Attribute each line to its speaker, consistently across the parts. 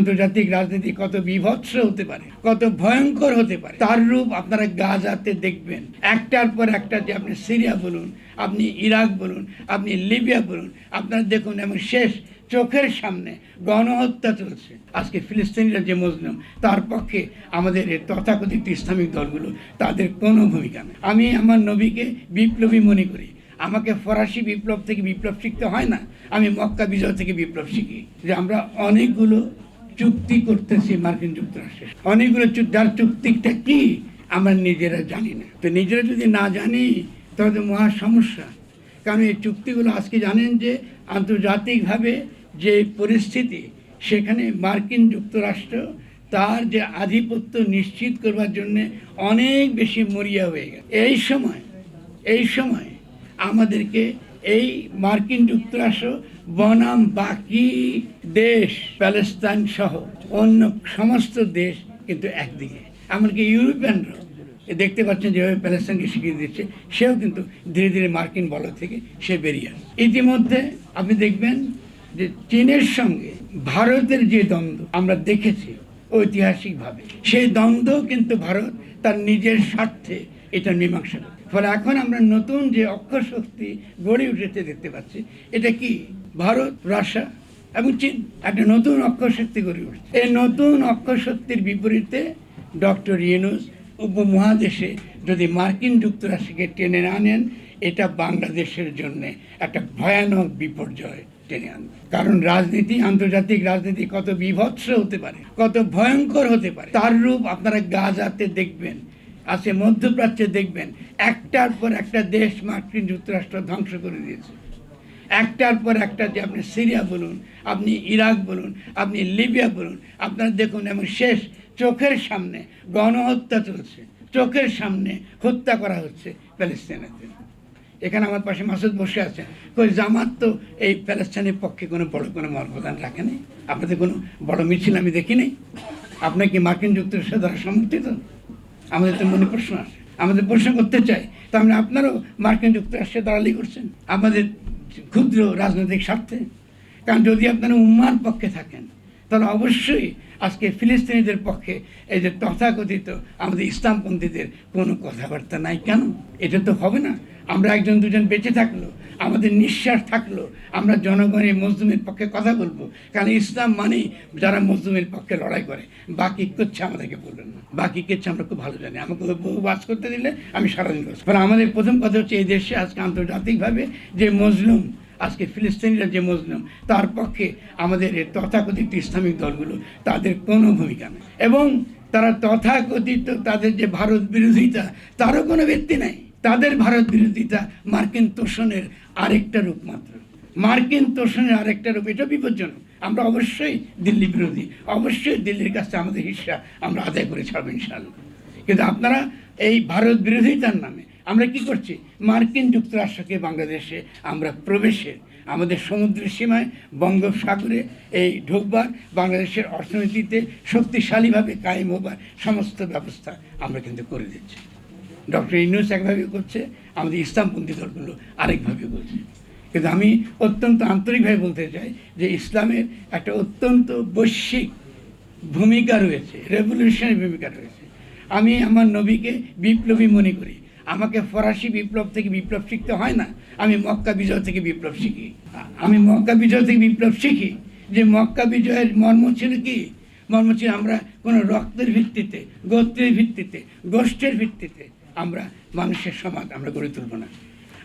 Speaker 1: আন্তর্জাতিক রাজনীতি কত বিভৎস হতে পারে, কত ভয়ঙ্কর হতে পারে, তার রূপ আপনারা গাজাতে দেখবেন। একটার পর একটা, যে আপনি সিরিয়া বলুন, আপনি ইরাক বলুন, আপনি লিবিয়া বলুন, আপনারা দেখুন, এবং শেষ চোখের সামনে গণহত্যা চলছে। আজকে ফিলিস্তিনিরা যে মজলুম, তার পক্ষে আমাদের তথাকথিত ইসলামিক দলগুলো, তাদের কোনো ভূমিকা নেই। আমি আমার নবীকে বিপ্লবী মনে করি। আমাকে ফরাসি বিপ্লব থেকে বিপ্লব শিখতে হয় না, আমি মক্কা বিজয় থেকে বিপ্লব শিখি। যে আমরা অনেকগুলো চুক্তি করতেছি মার্কিন যুক্তরাষ্ট্রে, অনেকগুলো যার চুক্তিটা কি আমরা নিজেরা জানি না। তো নিজেরা যদি না জানি তাহলে তো মহা সমস্যা। কারণ এই চুক্তিগুলো আজকে জানেন যে আন্তর্জাতিকভাবে যে পরিস্থিতি, সেখানে মার্কিন যুক্তরাষ্ট্র তার যে আধিপত্য নিশ্চিত করবার জন্য অনেক বেশি মরিয়া হয়ে গেছে। এই সময় আমাদেরকে এই মার্কিন যুক্তরাষ্ট্র বনাম বাকি দেশ, প্যালেস্তাইন সহ অন্য সমস্ত দেশ কিন্তু একদিকে, এমনকি ইউরোপিয়ানরা দেখতে পাচ্ছেন যেভাবে প্যালেস্তাইনকে স্বীকৃতি দিচ্ছে, সেও কিন্তু ধীরে ধীরে মার্কিন বলয় থেকে সে বেরিয়ে আসে। ইতিমধ্যে আপনি দেখবেন যে চীনের সঙ্গে ভারতের যে দ্বন্দ্ব আমরা দেখেছি ঐতিহাসিকভাবে, সেই দ্বন্দ্ব কিন্তু ভারত তার নিজের স্বার্থে এটা মীমাংসা করে। ফলে এখন আমরা নতুন যে অক্ষশক্তি গড়ে উঠেছে দেখতে পাচ্ছি, এটা কি ভারত, রাশিয়া এবং চীন একটা নতুন অক্ষশক্তি গড়ে উঠেছে। এই নতুন অক্ষশক্তির বিপরীতে ডক্টর ইউনূস উপমহাদেশে যদি মার্কিন যুক্তরাষ্ট্রকে টেনে না আনেন, এটা বাংলাদেশের জন্য একটা ভয়ানক বিপর্যয় টেনে আনবে। কারণ রাজনীতি, আন্তর্জাতিক রাজনীতি কত বিভৎস হতে পারে, কত ভয়ঙ্কর হতে পারে, তার রূপ আপনারা গাজাতে দেখবেন, আছে মধ্যপ্রাচ্যে দেখবেন। একটার পর একটা দেশ মার্কিন যুক্তরাষ্ট্র ধ্বংস করে দিয়েছে। একটার পর একটা, যে আপনি সিরিয়া বলুন, আপনি ইরাক বলুন, আপনি লিবিয়া বলুন, আপনারা দেখুন, এবং শেষ চোখের সামনে গণহত্যা চলছে, চোখের সামনে হত্যা করা হচ্ছে প্যালেস্তাইনিদের। এখানে আমার পাশে মাসুদ বসে আছেন, কই জামাত তো এই প্যালেস্তাইনের পক্ষে কোনো বড় কোনো মর্যাদা রাখে নেই, আপনাদের কোনো বড় মিছিল আমি দেখি নেই। আপনার কি মার্কিন যুক্তরাষ্ট্র দ্বারা সমর্থিত? আমাদের তো মনে প্রশ্ন আসে, আমাদের প্রশ্ন করতে চাই, তার মানে আপনারাও মার্কিন যুক্তরাষ্ট্রের দালালি করছেন আমাদের ক্ষুদ্র রাজনৈতিক স্বার্থে। কারণ যদি আপনারা উম্মার পক্ষে থাকেন, তাহলে অবশ্যই আজকে ফিলিস্তিনিদের পক্ষে এই যে তথাকথিত আমাদের ইসলামপন্থীদের কোনো কথাবার্তা নাই কেন? এটা তো হবে না। আমরা একজন দুজন বেঁচে থাকলো, আমাদের নিঃশ্বাস থাকলো, আমরা জনগণের মজলুমের পক্ষে কথা বলবো। কারণ ইসলাম মানেই যারা মজলুমের পক্ষে লড়াই করে। বাকি কিচ্ছু আমাদেরকে বলবেন না, বাকি কিচ্ছু আমরা খুব ভালো জানি। আমাকে বহু বাস করতে দিলে আমি সারাদিন বাস। কারণ আমাদের প্রথম কথা হচ্ছে, এই দেশে আজকে আন্তর্জাতিকভাবে যে মজলুম, আজকে ফিলিস্তিনিরা যে মজলুম, তার পক্ষে আমাদের তথাকথিত ইসলামিক দলগুলো, তাদের কোনো ভূমিকা নেই। এবং তারা তথাকথিত তাদের যে ভারত বিরোধিতা, তারও কোনো ভিত্তি নেই। তাদের ভারত বিরোধিতা মার্কিন তোষণের আরেকটা রূপ মাত্র, মার্কিন তোষণের আরেকটা রূপ। এটা বিপজ্জনক। আমরা অবশ্যই দিল্লি বিরোধী, অবশ্যই দিল্লির কাছে আমাদের হিস্সা আমরা আদায় করে ছাড়বো ইনশাআল্লাহ। কিন্তু আপনারা এই ভারত বিরোধিতার নামে আমরা কি করছি? মার্কিন যুক্তরাষ্ট্রকে বাংলাদেশে আমরা প্রবেশের, আমাদের সমুদ্রের সীমায় বঙ্গোপসাগরে এই ঢুকবার, বাংলাদেশের অর্থনীতিতে শক্তিশালীভাবে কায়েম হবার সমস্ত ব্যবস্থা আমরা কিন্তু করে দিচ্ছি। ডক্টর ইউনূস একভাবে করছে, আমাদের ইসলামপন্থী দলগুলো আরেকভাবে করছে। কিন্তু আমি অত্যন্ত আন্তরিকভাবে বলতে চাই যে ইসলামের একটা অত্যন্ত বৈশ্বিক ভূমিকা রয়েছে, রেভলিউশনারি ভূমিকা রয়েছে। আমি আমার নবীকে বিপ্লবী মনে করি। আমাকে ফরাসি বিপ্লব থেকে বিপ্লব শিখতে হয় না, আমি মক্কা বিজয় থেকে বিপ্লব শিখি। আমি মক্কা বিজয় থেকে বিপ্লব শিখি। যে মক্কা বিজয়ের মর্ম ছিল কি? মর্ম ছিল আমরা কোনো রক্তের ভিত্তিতে, গোত্রের ভিত্তিতে, গোষ্ঠীর ভিত্তিতে আমরা মানুষের সমাজ আমরা গড়ে তুলব না।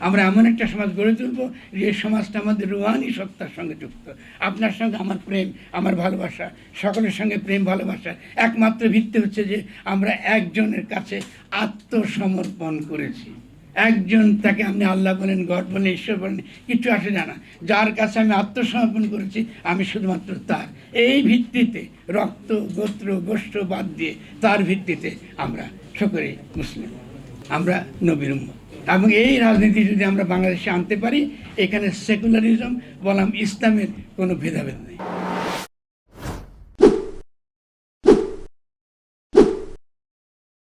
Speaker 1: আমরা এমন একটা সমাজ গড়ে তুলব যে সমাজটা আমাদের রুহানি সত্তার সঙ্গে যুক্ত। আপনার সঙ্গে আমার প্রেম, আমার ভালোবাসা, সকলের সঙ্গে প্রেম ভালোবাসা একমাত্র ভিত্তি হচ্ছে যে আমরা একজনের কাছে আত্মসমর্পণ করেছি। একজন, তাকে আপনি আল্লাহ বলেন, গড বলেন, ঈশ্বর বলেন, কিছু আসে জানা, যার কাছে আমি আত্মসমর্পণ করেছি, আমি শুধুমাত্র তার। এই ভিত্তিতে, রক্ত, গোত্র, গোষ্ঠ বাদ দিয়ে তার ভিত্তিতে আমরা সকলেই মুসলিম, আমরা নবীর উম্মত। এবং এই রাজনীতি যদি আমরা বাংলাদেশে আনতে পারি, এখানে সেকুলারিজম বনাম ইসলামের কোনো ভেদাভেদ নেই।